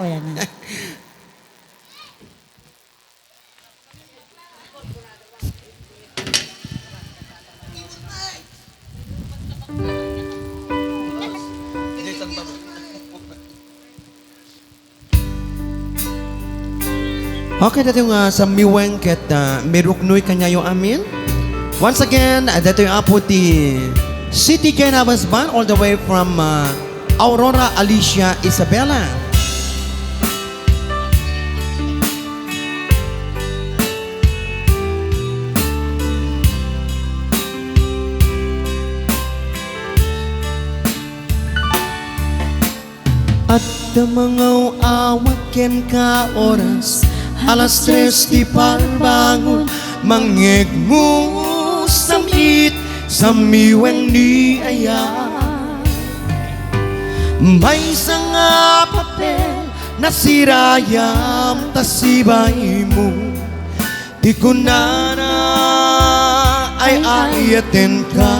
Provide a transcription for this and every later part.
wala na. Okay, dito yung sa miweng ket miruknoy kanyayo amin. Once again, dito yung apo ti City Ganabas Band all the way from Aurora, Alicia, Isabela. At damangaw awaken ka oras alas 3 di parbangon mangegmo samit sa miweng ni aya. May nga papel na sirayam tasibay mo di ko na ay ayaten ka.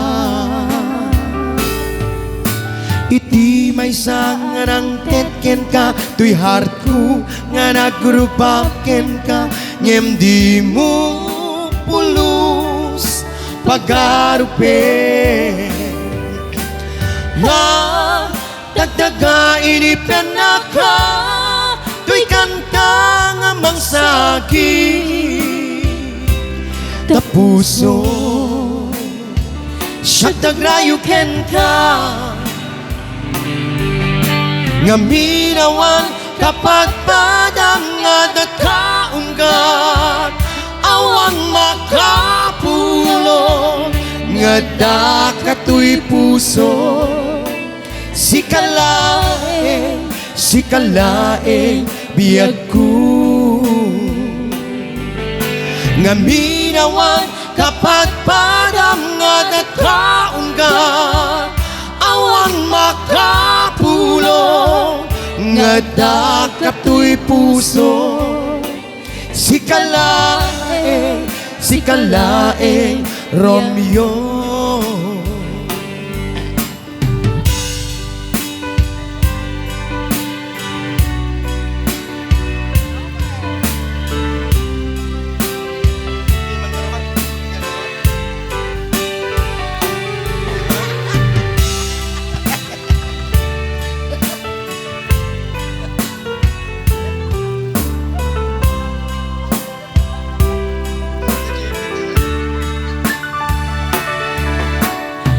Iti may nga nang tetken ka tuy heart ko nga nagrupaken ka ngem di mo pulos pagarupe nga dagdaga inipen na ka tuy kanta nga mangsagi tapuso siya dagrayuken ka nga minawan kapag padangad at kaunggat awang makapulong nga dakatoy puso si kalaeng biyag ko nga minawan kapag padangad at kaunggat awang makapulong nga dakatoy puso si kalaeng Romeo.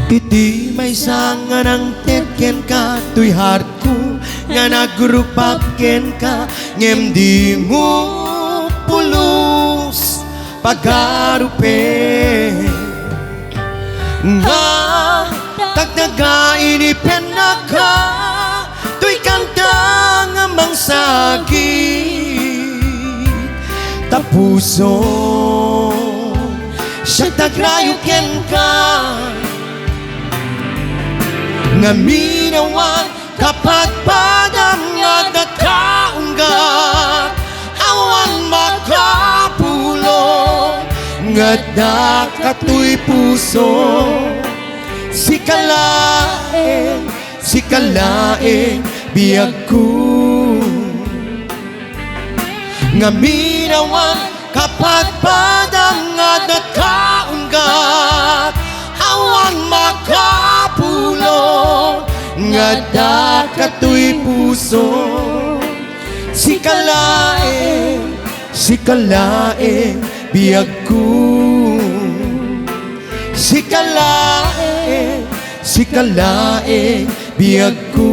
Iti may nga nang tetken ka tuy heart ko nga nagrupaken ka ngem di mo pulos pagarupe nga dagdaga inipen na ka tuy kanta nga mangsagi tapuso siya dagrayuken ka nga minawan kapag padangad at kaunggat awan makapulong nga dakatoy puso si kalaeng biyag ko nga minawan kapag padangad at kaunggat awan makapulong nga dakatoy puso si kalaeng biyag ko si kalaeng biyag ko.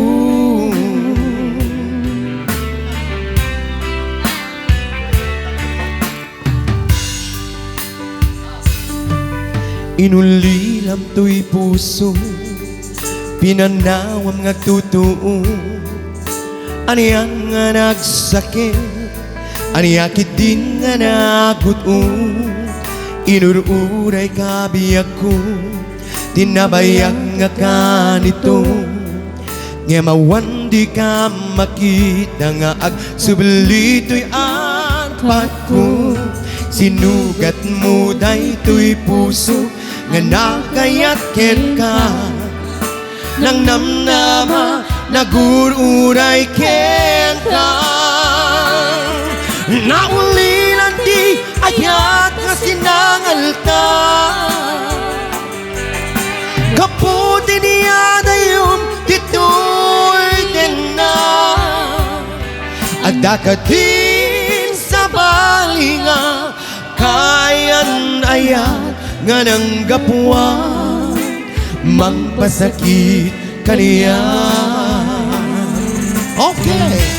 Inulilam to'y puso pinanawam nga tutuo aniyang nga nagsakit aniyakit din nga naguto inururay kabiyag ko tinabayang nga kanito nga mawan di ka makita nga agsubli to'y arpat ko sinugat mo day to'y puso nga nakayatken ka nang namnama nagururay ken ka Dakatin sa balinga kayan ayat nga nang gapuan mangpasakit kaniya. Okay.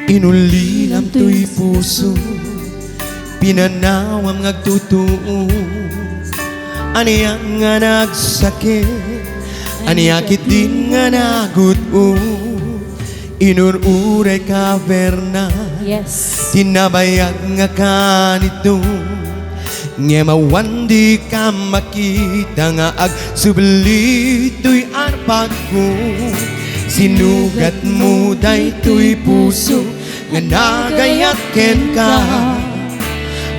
Inulilam to'y puso, pinanawam ngagtutuo. Aniyang nga nagsakit, aniyakit din nga naguto. Inururay kaverna, Yes. tinabayag nga kanito. Nga mawandi ka makita nga agsubli to'y arpag ko. Sinugat mo day to'y puso nga nagayat ken ka.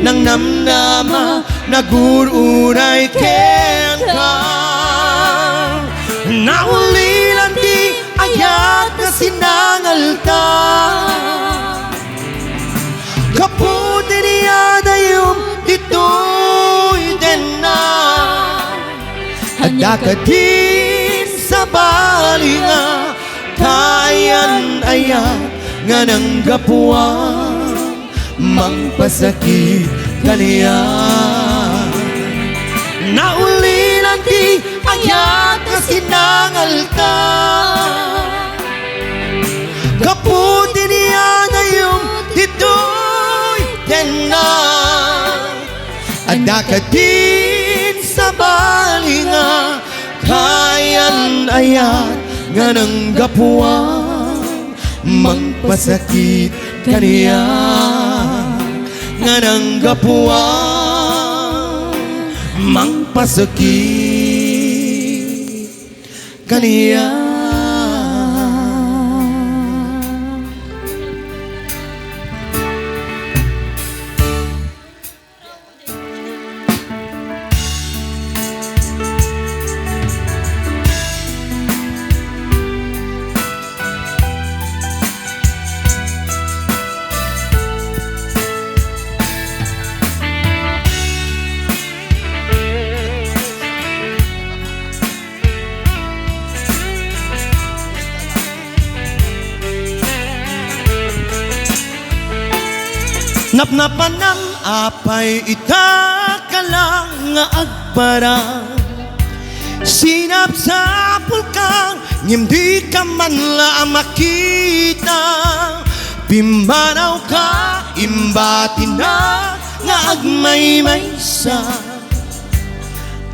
Nang namnama nagururay ken ka. Naulilan di ayat na sinangal ta. Kaputi niya dayong dito'y dena. Adakatin sa balinga kayan ayat nga nang gapuan mangpasakit kaniya. Naulilan di ayat nga sinangal ka. Kaputi niya na yung dito'y tena. Adakatin sa balinga kayan ayat nga nang gapuan mangpasakit kaniya. Nga nang gapuan mangpasakit kaniya. Napnapan ng apay itakalang nga agparang. Sinapsapul kang hindi ka man lang makita. Pimanaw ka imbati na nga agmaymaysa.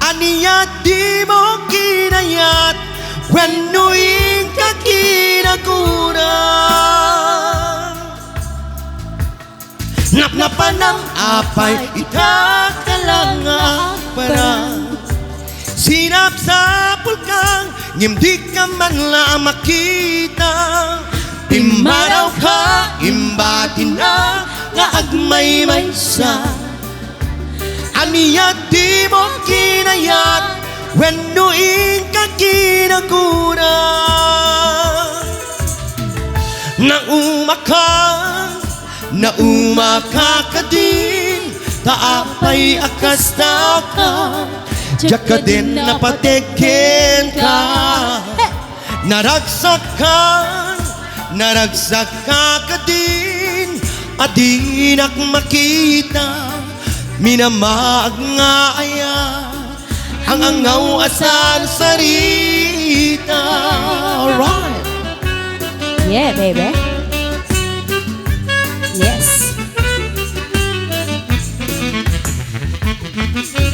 Aniyat di mo kinayat wenuing ka kinakurang. Napnapan ng apay itakalang nga agparang. Sinapsapul kang hindi ka man lang makita. Imaraw ka imbati na nga agmaymaysa. Aniyat di mo kinayat wenuing ka kinakurang. Naumaka ka din, taapay akas na ka. Diyak ka din napateken ka. Naragsak ka din, adinak makita. Minamag nga aya, ang angaw asan sarita. Alright. Yeah, baby. Yes.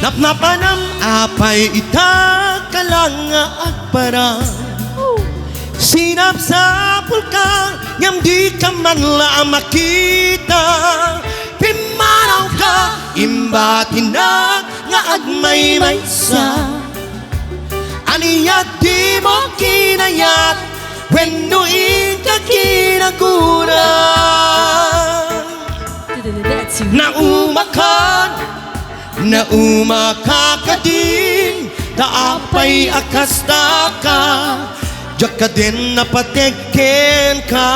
Napnapan ng apay itakalang nga agparang. Sinapsapul ka ngam di ka man lang makita. Pimanaw ka imbati na nga agmaymaysa. Aniyat di mo kinayat wenuing ka kinakurang. na umakakadin taapay akasta ka jak ka din napatekken ka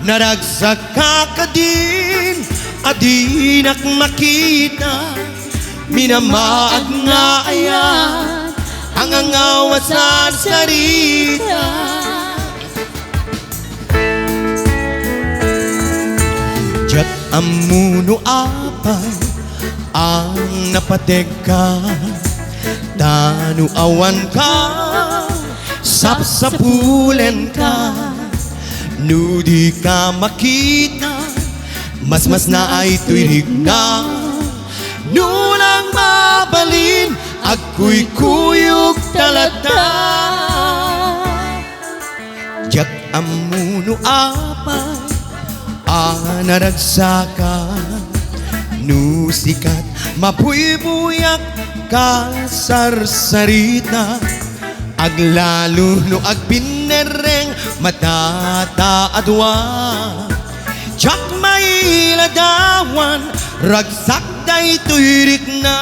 naragsak ka din adinak makita minamaag nga ayan ang angawa sa sarita jak amuno apay ang napategka tanu awan ka sapsapulen ka nudi ka makita mas na ay tuirig na nulang mabalin ako'y kuyog talata jak amuno apay anaragsaka nusikat mapuibuyak ka sarsarita aglalo no agbinereng matataadwa jak may ladawan ragsak day tuirik na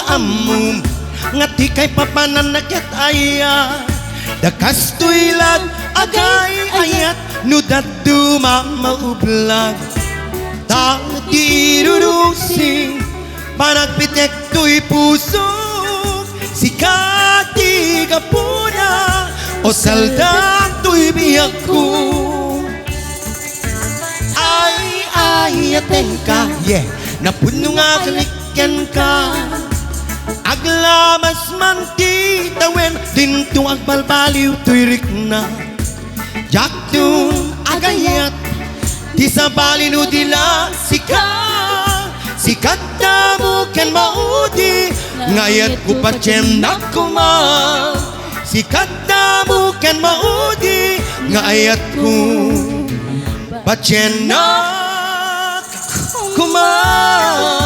amum nga di kay papananakit aya dakas tuilag agay ayat nudat dumamaublag tatirurusing panagpitek tuy puso sikati kapuna o salda tuy biyak ko ay ayaten ka yeah napuno nga kalikyan ka aglamas man ti tawen dinto agbalbaliw tuirik na jaktung agayat ti sabali no dila sikat na mo ken maudi ngayat ko patyen na kuma sikat na mo ken maudi ngayat ko patyen na kuma